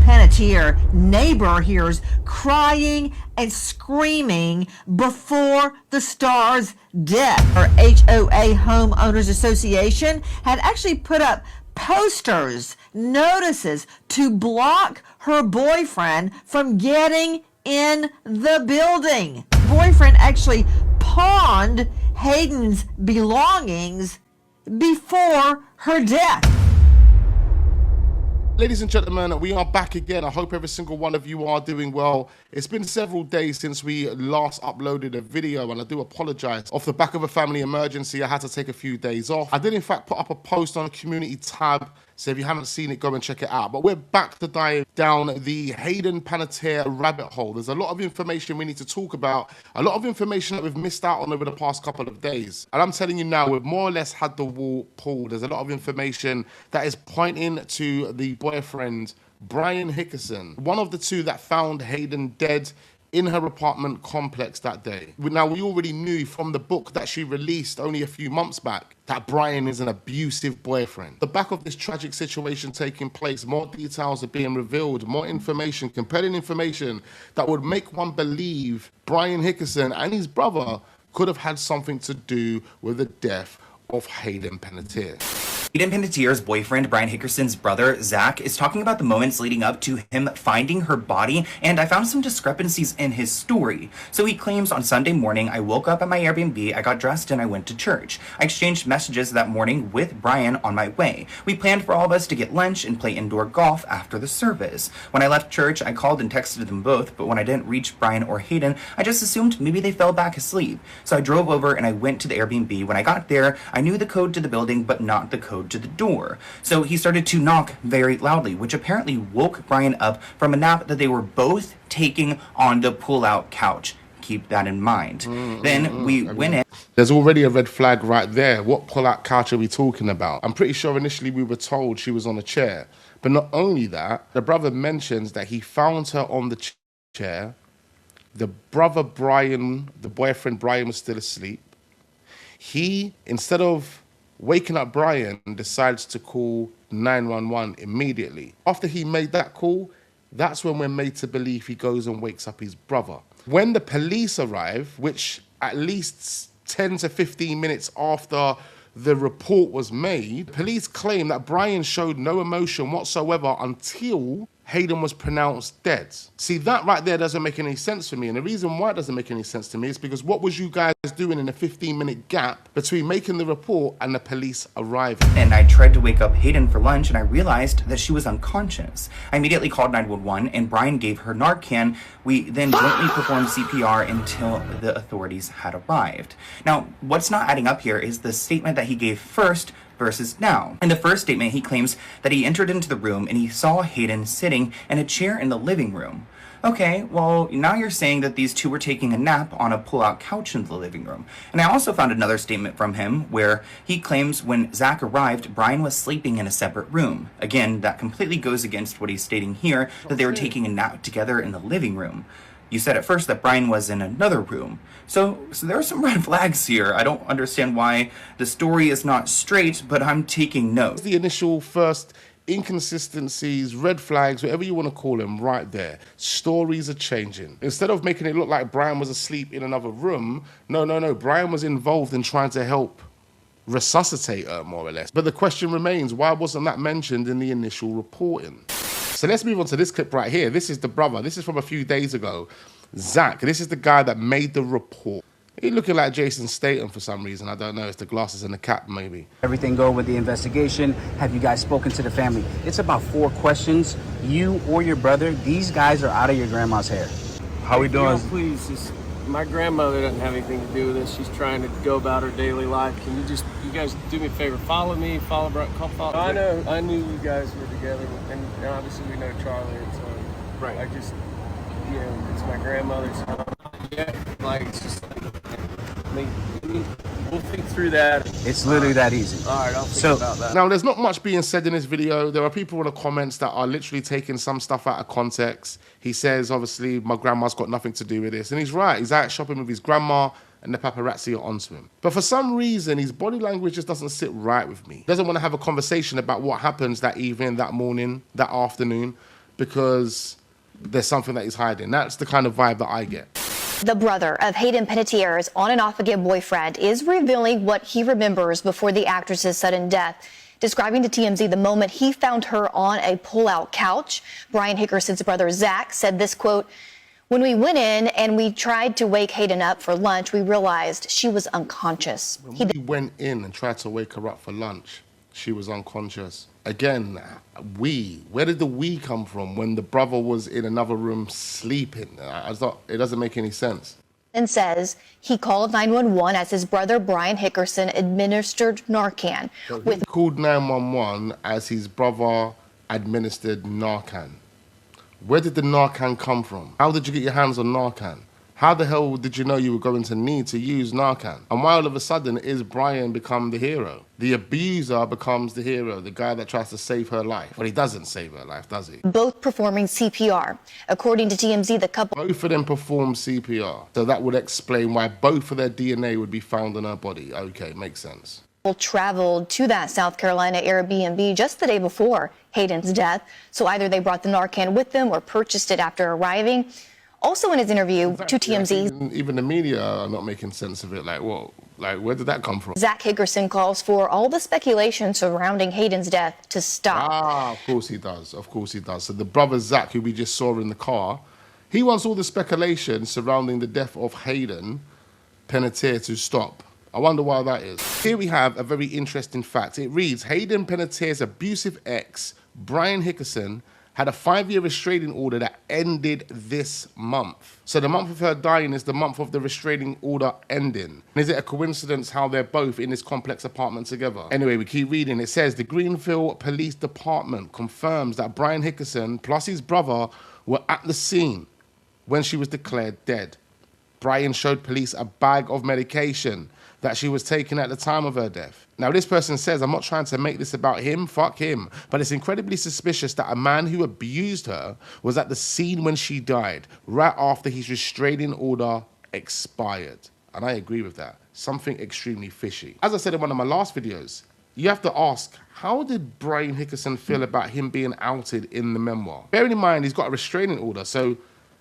Panettiere neighbor hears crying and screaming before the star's death. Her HOA Homeowners Association had actually put up posters, notices to block her boyfriend from getting in the building. Boyfriend actually pawned Hayden's belongings before her death. Ladies and gentlemen, we are back again. I hope every single one of you are doing well. It's been several days since we last uploaded a video, and I do apologize. Off the back of a family emergency, I had to take a few days off. I did in fact put up a post on the community tab, so if you haven't seen it, go and check it out. But we're back to dive down the HAYDEN Panettiere rabbit hole. There's a lot of information we need to talk about, a lot of information that we've missed out on over the past couple of days. And I'm telling you now, we've more or less had the wool pulled. There's a lot of information that is pointing to the boyfriend, Brian Hickerson, one of the two that found Hayden dead in her apartment complex that day. Now, we already knew from the book that she released only a few months back that Brian is an abusive boyfriend. The back of this tragic situation taking place, more details are being revealed, more information, compelling information that would make one believe Brian Hickerson and his brother could have had something to do with the death of HAYDEN Panettiere. HAYDEN Panettiere's boyfriend, Brian Hickerson's brother, Zach, is talking about the moments leading up to him finding her body, and I found some discrepancies in his story. So he claims, on Sunday morning, I woke up at my Airbnb, I got dressed, and I went to church. I exchanged messages that morning with Brian on my way. We planned for all of us to get lunch and play indoor golf after the service. When I left church, I called and texted them both, but when I didn't reach Brian or Hayden, I just assumed maybe they fell back asleep. So I drove over and I went to the Airbnb. When I got there, I knew the code to the building, but not the code to the door. So he started to knock very loudly, which apparently woke Brian up from a nap that they were both taking on the pull-out couch. Keep that in mind. Then we went in. There's already a red flag right there. What pull-out couch are we talking about? I'm pretty sure initially we were told she was on a chair. But not only that, the brother mentions that he found her on the chair. The brother Brian, the boyfriend Brian, was still asleep. He, instead of waking up Brian, decides to call 911 immediately. After he made that call, that's when we're made to believe he goes and wakes up his brother. When the police arrive, which at least 10 to 15 minutes after the report was made, police claim that Brian showed no emotion whatsoever until Hayden was pronounced dead. See, that right there doesn't make any sense for me. And the reason why it doesn't make any sense to me is because what was you guys doing in a 15-minute gap between making the report and the police arriving? And I tried to wake up Hayden for lunch, and I realized that she was unconscious. I immediately called 911, and Brian gave her Narcan. We then jointly performed CPR until the authorities had arrived. Now, what's not adding up here is the statement that he gave first versus now. In the first statement, he claims that he entered into the room and he saw Hayden sitting in a chair in the living room. Okay, well, now you're saying that these two were taking a nap on a pull-out couch in the living room. And I also found another statement from him where he claims when Zach arrived, Brian was sleeping in a separate room. Again, that completely goes against what he's stating here, that they were taking a nap together in the living room. You said at first that Brian was in another room. So there are some red flags here. I don't understand why the story is not straight, but I'm taking notes. The initial first inconsistencies, red flags, whatever you want to call them, right there. Stories are changing. Instead of making it look like Brian was asleep in another room, no. Brian was involved in trying to help resuscitate her, more or less. But the question remains, why wasn't that mentioned in the initial reporting? So let's move on to this clip right here. This is the brother. This is from a few days ago. Zach, this is the guy that made the report. He's looking like Jason Statham for some reason. I don't know. It's the glasses and the cap, maybe. Everything go with the investigation. Have you guys spoken to the family? It's about 4 questions. You or your brother, these guys are out of your grandma's hair. How we doing? Please, my grandmother doesn't have anything to do with this. She's trying to go about her daily life. Can you guys do me a favor? Follow me, follow. I knew you guys were together, and obviously we know Charlie. And so, right. I just, it's my grandmother's home. Yeah, like it's just. We'll think through that. It's literally that easy. All right, I'll think about that. Now, there's not much being said in this video. There are people in the comments that are literally taking some stuff out of context. He says, obviously, my grandma's got nothing to do with this. And he's right. He's out shopping with his grandma and the paparazzi are onto him. But for some reason, his body language just doesn't sit right with me. He doesn't want to have a conversation about what happens that evening, that morning, that afternoon. because there's something that he's hiding. That's the kind of vibe that I get. The brother of Hayden Panettierre's on and off again boyfriend is revealing what he remembers before the actress's sudden death, describing to TMZ the moment he found her on a pull-out couch. Brian Hickerson's brother Zach said this, quote, "When we went in and we tried to wake Hayden up for lunch, we realized she was unconscious." When we went in and tried to wake her up for lunch, she was unconscious. Again, where did the we come from when the brother was in another room sleeping? It doesn't make any sense. And says he called 911 as his brother Brian Hickerson administered Narcan. He called 911 as his brother administered Narcan. Where did the Narcan come from? How did you get your hands on Narcan? How the hell did you know you were going to need to use Narcan? And why all of a sudden is Brian become the hero? The abuser becomes the hero, the guy that tries to save her life. But he doesn't save her life, does he? Both performing CPR. According to TMZ, the couple... Both of them performed CPR. So that would explain why both of their DNA would be found on her body. Okay, makes sense. Traveled to that South Carolina Airbnb just the day before Hayden's death. So either they brought the Narcan with them or purchased it after arriving. Also in his interview to TMZ, even the media are not making sense of it. Like, what? Like, where did that come from? Zach Hickerson calls for all the speculation surrounding Hayden's death to stop. Of course he does. Of course he does. So the brother Zach, who we just saw in the car, he wants all the speculation surrounding the death of Hayden Panettiere to stop. I wonder why that is. Here we have a very interesting fact. It reads, Hayden Panettiere's abusive ex, Brian Hickerson, had a 5-year restraining order that ended this month. So the month of her dying is the month of the restraining order ending. And is it a coincidence how they're both in this complex apartment together? Anyway, we keep reading. It says the Greenville Police Department confirms that Brian Hickerson plus his brother were at the scene when she was declared dead. Brian showed police a bag of medication that she was taking at the time of her death. Now, this person says, I'm not trying to make this about him, fuck him, but it's incredibly suspicious that a man who abused her was at the scene when she died, right after his restraining order expired. And I agree with that. Something extremely fishy. As I said in one of my last videos, you have to ask, how did Brian Hickerson feel about him being outed in the memoir? Bearing in mind, he's got a restraining order, so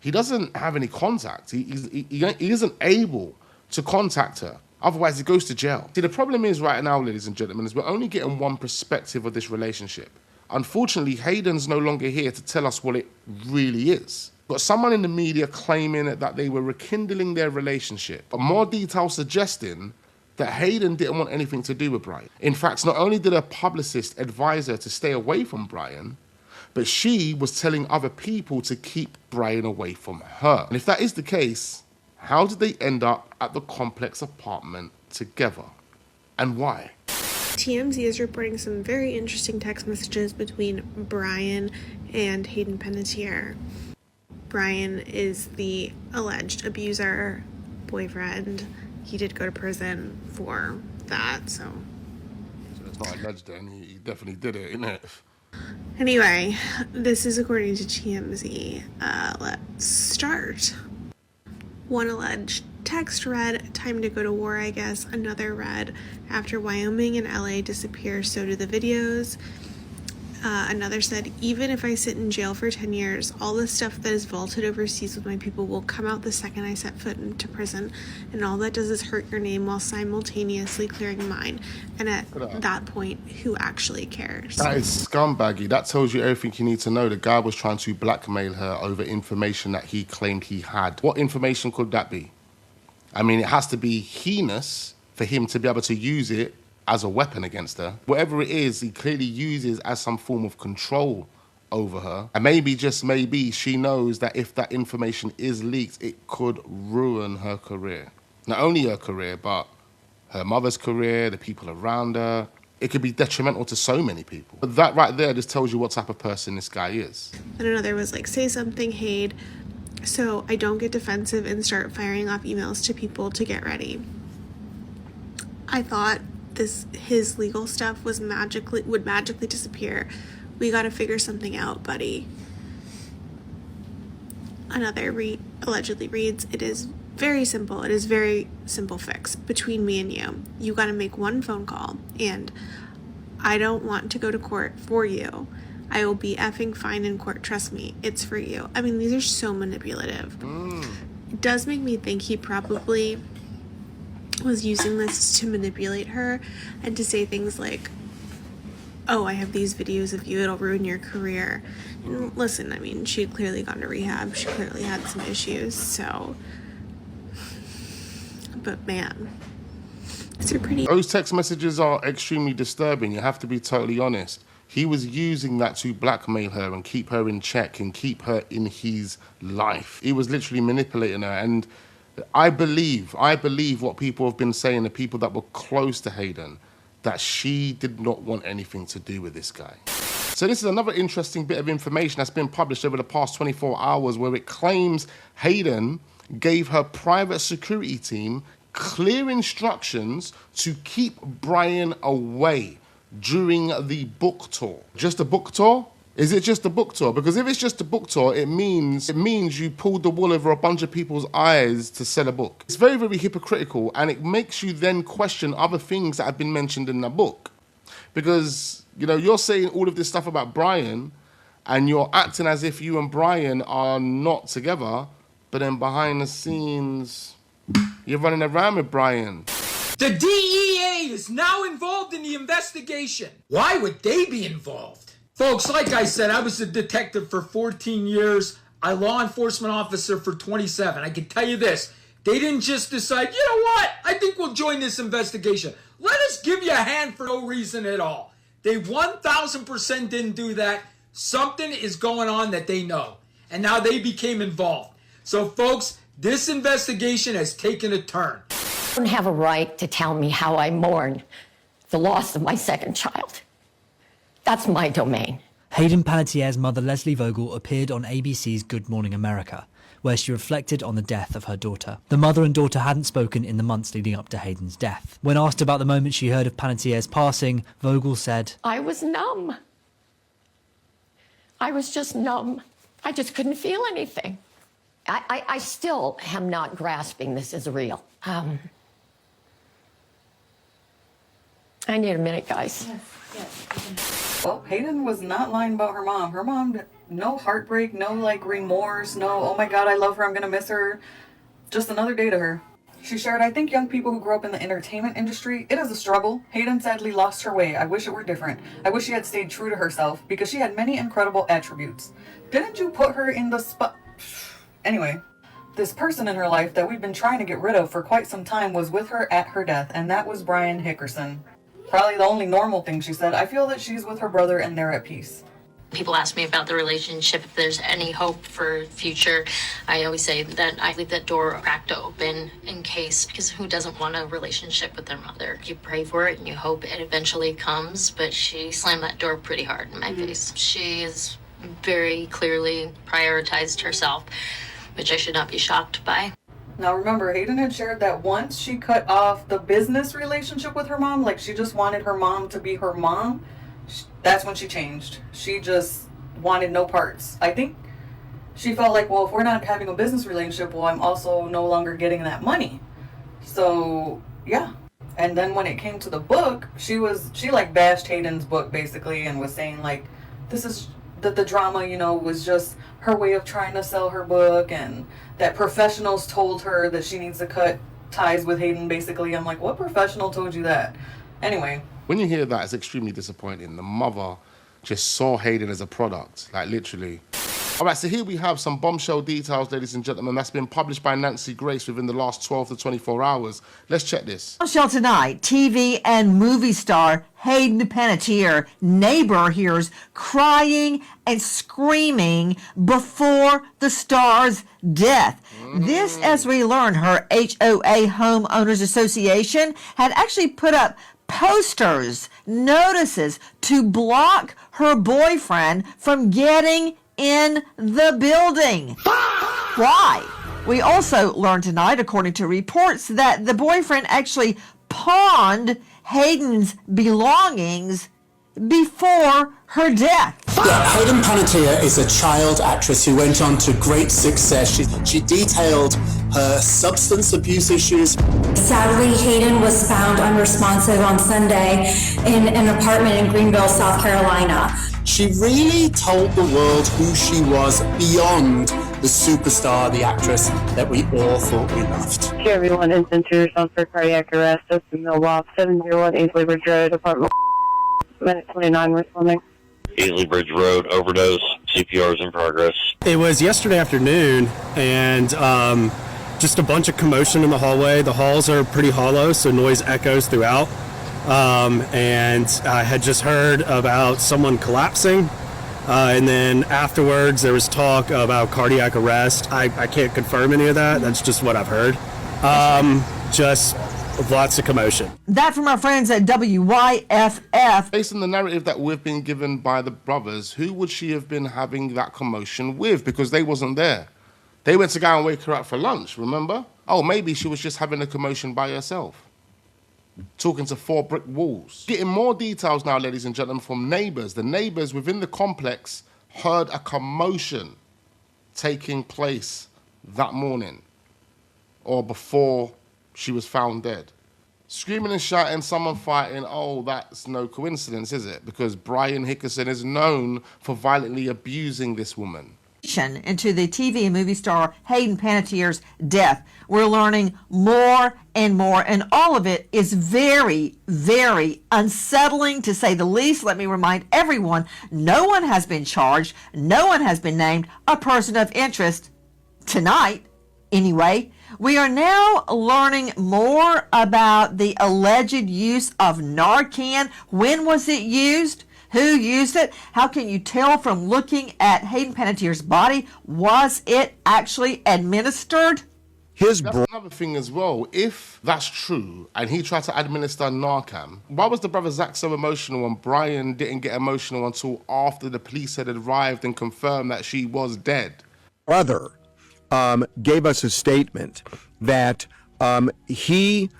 he doesn't have any contact. He isn't able to contact her. Otherwise, he goes to jail. See, the problem is right now, ladies and gentlemen, is we're only getting one perspective of this relationship. Unfortunately, Hayden's no longer here to tell us what it really is. Got someone in the media claiming that they were rekindling their relationship, but more details suggesting that Hayden didn't want anything to do with Brian. In fact, not only did her publicist advise her to stay away from Brian, but she was telling other people to keep Brian away from her. And if that is the case, how did they end up at the complex apartment together? And why? TMZ is reporting some very interesting text messages between Brian and Hayden Panettiere. Brian is the alleged abuser, boyfriend. He did go to prison for that, so it's not alleged then, he definitely did it, isn't it? Anyway, this is according to TMZ. Let's start. One alleged text read, time to go to war, I guess. Another read, after Wyoming and LA disappear, so do the videos. Another said, even if I sit in jail for 10 years, all the stuff that is vaulted overseas with my people will come out the second I set foot into prison, and all that does is hurt your name while simultaneously clearing mine. And at that point, who actually cares? That is scumbaggy. That tells you everything you need to know. The guy was trying to blackmail her over information that he claimed he had. What information could that be? I mean, it has to be heinous for him to be able to use it as a weapon against her. Whatever it is, he clearly uses as some form of control over her. And maybe, just maybe, she knows that if that information is leaked, it could ruin her career. Not only her career, but her mother's career, the people around her. It could be detrimental to so many people. But that right there just tells you what type of person this guy is. And another was like, say something, Hayde, so I don't get defensive and start firing off emails to people to get ready. I thought his legal stuff would magically disappear. We gotta figure something out, buddy. Another allegedly reads, it is very simple. It is very simple fix between me and you. You gotta make one phone call, and I don't want to go to court for you, I will be effing fine in court. Trust me, it's for you. I mean, these are so manipulative. It does make me think he probably was using this to manipulate her and to say things like, oh, I have these videos of you, it'll ruin your career. And listen, I mean, she had clearly gone to rehab. She clearly had some issues, so. But man, these are pretty. Those text messages are extremely disturbing. You have to be totally honest. He was using that to blackmail her and keep her in check and keep her in his life. He was literally manipulating her. And I believe what people have been saying, the people that were close to Hayden, that she did not want anything to do with this guy. So this is another interesting bit of information that's been published over the past 24 hours where it claims Hayden gave her private security team clear instructions to keep Brian away during the book tour. Just a book tour? Is it just a book tour? Because if it's just a book tour, it means you pulled the wool over a bunch of people's eyes to sell a book. It's very, very hypocritical, and it makes you then question other things that have been mentioned in the book. Because, you know, you're saying all of this stuff about Brian, and you're acting as if you and Brian are not together, but then behind the scenes, you're running around with Brian. The DEA is now involved in the investigation. Why would they be involved? Folks, like I said, I was a detective for 14 years, a law enforcement officer for 27. I can tell you this, they didn't just decide, you know what, I think we'll join this investigation. Let us give you a hand for no reason at all. They 1000% didn't do that. Something is going on that they know. And now they became involved. So folks, this investigation has taken a turn. You don't have a right to tell me how I mourn the loss of my second child. That's my domain. Hayden Panettiere's mother, Leslie Vogel, appeared on ABC's Good Morning America, where she reflected on the death of her daughter. The mother and daughter hadn't spoken in the months leading up to Hayden's death. When asked about the moment she heard of Panettiere's passing, Vogel said, I was numb. I was just numb. I just couldn't feel anything. I still am not grasping this is real. I need a minute, guys. Yes. Well, Hayden was not lying about her mom. Her mom, no heartbreak, no like remorse, no, oh my God, I love her, I'm gonna miss her. Just another day to her. She shared, I think young people who grow up in the entertainment industry, it is a struggle. Hayden sadly lost her way. I wish it were different. I wish she had stayed true to herself because she had many incredible attributes. Didn't you put her in the spot? Anyway, this person in her life that we've been trying to get rid of for quite some time was with her at her death, and that was Brian Hickerson. Probably the only normal thing she said. I feel that she's with her brother and they're at peace. People ask me about the relationship, if there's any hope for future. I always say that I leave that door cracked open in case, because who doesn't want a relationship with their mother? You pray for it and you hope it eventually comes, but she slammed that door pretty hard in my face. She has very clearly prioritized herself, which I should not be shocked by. Now remember, Hayden had shared that once she cut off the business relationship with her mom, like she just wanted her mom to be her mom, that's when she changed. She just wanted no parts. I think she felt like, well, if we're not having a business relationship, well, I'm also no longer getting that money. So, yeah. And then when it came to the book, she like bashed Hayden's book basically and was saying like, this is the drama, you know, was just her way of trying to sell her book, and that professionals told her that she needs to cut ties with Hayden basically. I'm like, what professional told you that? Anyway. When you hear that, it's extremely disappointing. The mother just saw Hayden as a product, like literally. All right, so here we have some bombshell details, ladies and gentlemen, that's been published by Nancy Grace within the last 12 to 24 hours. Let's check this. Bombshell tonight, TV and movie star Hayden Panettiere neighbor hears crying and screaming before the star's death. This, as we learn, her HOA Homeowners Association had actually put up posters, notices to block her boyfriend from getting in the building. Why? We also learned tonight, according to reports, that the boyfriend actually pawned Hayden's belongings before her death. Yeah, Hayden Panettiere is a child actress who went on to great success. She detailed her substance abuse issues. Sadly, Hayden was found unresponsive on Sunday in an apartment in Greenville, South Carolina. She really told the world who she was beyond the superstar, the actress that we all thought we loved. Hey everyone, instance on for cardiac arrest, Ocean Millwalk, 701 Ainsley Bridge Road, apartment minute 29 responding. Ainsley Bridge Road, overdose, CPR is in progress. It was yesterday afternoon, and just a bunch of commotion in the hallway. The halls are pretty hollow, so noise echoes throughout. And I had just heard about someone collapsing. And then afterwards, there was talk about cardiac arrest. I can't confirm any of that. That's just what I've heard. Just lots of commotion. That from our friends at WYFF. Based on the narrative that we've been given by the brothers, who would she have been having that commotion with? Because they wasn't there. They went to go and wake her up for lunch, remember? Oh, maybe she was just having a commotion by herself. Talking to 4 brick walls. Getting more details now, ladies and gentlemen, from neighbors. The neighbors within the complex heard a commotion taking place that morning or before she was found dead. Screaming and shouting, someone fighting. Oh, that's no coincidence, is it? Because Brian Hickerson is known for violently abusing this woman. Into the TV and movie star Hayden Panettiere's death. We're learning more and more, and all of it is very, very unsettling to say the least. Let me remind everyone, no one has been charged, no one has been named a person of interest tonight. Anyway, we are now learning more about the alleged use of Narcan. When was it used? Who used it? How can you tell from looking at Hayden Panettiere's body? Was it actually administered? That's another thing as well. If that's true, and he tried to administer Narcan, why was the brother Zach so emotional and Brian didn't get emotional until after the police had arrived and confirmed that she was dead? Brother gave us a statement that he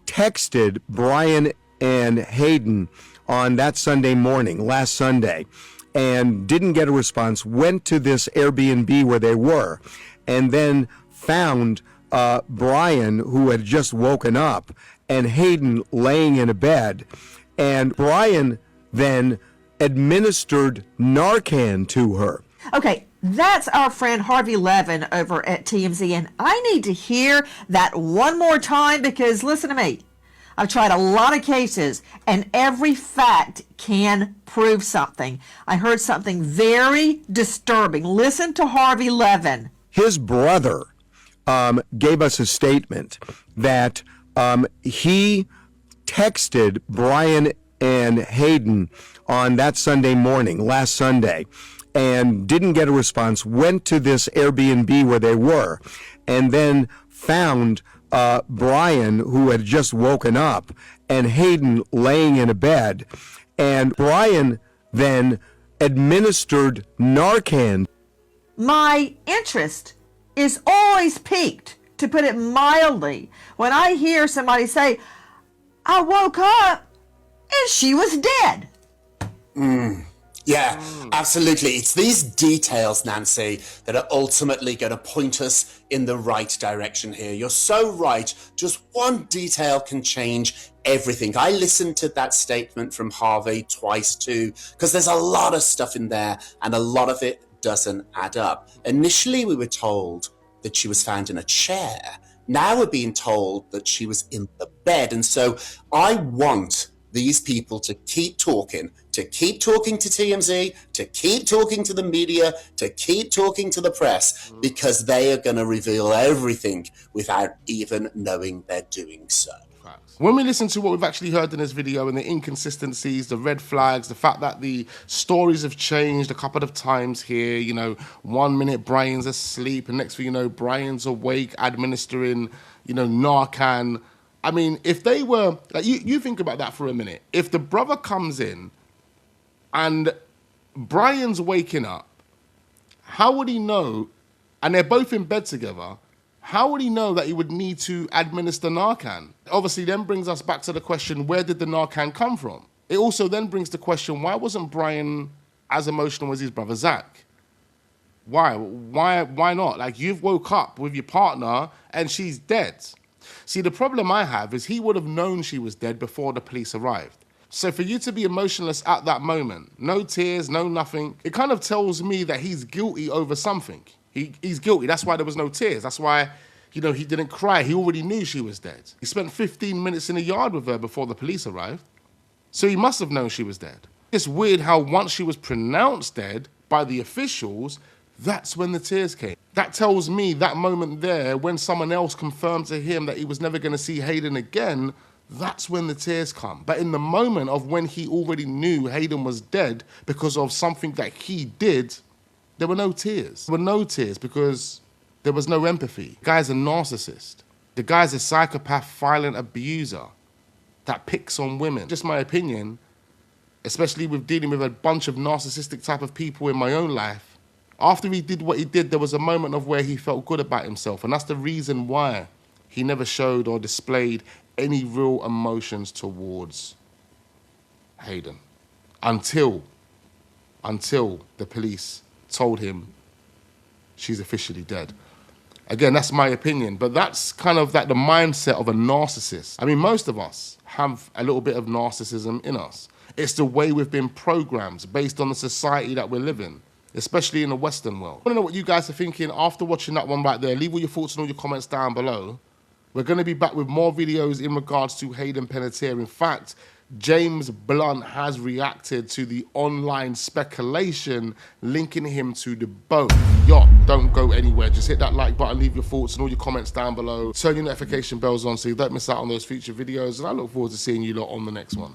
texted Brian and Hayden on that Sunday morning, last Sunday, and didn't get a response, went to this Airbnb where they were, and then found Brian, who had just woken up, and Hayden laying in a bed. And Brian then administered Narcan to her. Okay, that's our friend Harvey Levin over at TMZ, and I need to hear that one more time because, listen to me, I've tried a lot of cases, and every fact can prove something. I heard something very disturbing. Listen to Harvey Levin. His brother gave us a statement that he texted Brian and Hayden on that Sunday morning, last Sunday, and didn't get a response, went to this Airbnb where they were, and then found Brian, who had just woken up, and Hayden laying in a bed. And Brian then administered Narcan. My interest is always piqued, to put it mildly, when I hear somebody say, I woke up and she was dead. Yeah, absolutely. It's these details, Nancy, that are ultimately going to point us in the right direction here. You're so right. Just one detail can change everything. I listened to that statement from Harvey twice too, because there's a lot of stuff in there and a lot of it doesn't add up. Initially, we were told that she was found in a chair. Now we're being told that she was in the bed. And so I want these people to keep talking to TMZ, to keep talking to the media, to keep talking to the press, because they are going to reveal everything without even knowing they're doing so. When we listen to what we've actually heard in this video and the inconsistencies, the red flags, the fact that the stories have changed a couple of times here, you know, 1 minute Brian's asleep and next thing you know, Brian's awake administering, you know, Narcan. I mean, if they were, like, you think about that for a minute. If the brother comes in and Brian's waking up, how would he know, and they're both in bed together, how would he know that he would need to administer Narcan? Obviously then brings us back to the question, where did the Narcan come from? It also then brings the question, why wasn't Brian as emotional as his brother Zach? Why not? Like, you've woke up with your partner and she's dead. See, the problem I have is he would have known she was dead before the police arrived. So for you to be emotionless at that moment, no tears, no nothing, it kind of tells me that he's guilty over something. He's guilty. That's why there was no tears. That's why, you know, he didn't cry. He already knew she was dead. He spent 15 minutes in the yard with her before the police arrived. So he must have known she was dead. It's weird how once she was pronounced dead by the officials, that's when the tears came. That tells me that moment there, when someone else confirmed to him that he was never going to see Hayden again, that's when the tears come. But in the moment of when he already knew Hayden was dead because of something that he did, there were no tears. There were no tears because there was no empathy. The guy's a narcissist. The guy's a psychopath, violent abuser that picks on women. Just my opinion, especially with dealing with a bunch of narcissistic type of people in my own life. After he did what he did, there was a moment of where he felt good about himself. And that's the reason why he never showed or displayed any real emotions towards Hayden until the police told him she's officially dead. Again, that's my opinion, but that's kind of like the mindset of a narcissist. I mean, most of us have a little bit of narcissism in us. It's the way we've been programmed based on the society that we're living, especially in the Western world. I want to know what you guys are thinking after watching that one right there. Leave all your thoughts and all your comments down below. We're going to be back with more videos in regards to Hayden Panettiere. In fact, James Blunt has reacted to the online speculation linking him to the boat. Yo, don't go anywhere. Just hit that like button, leave your thoughts and all your comments down below. Turn your notification bells on so you don't miss out on those future videos. And I look forward to seeing you lot on the next one.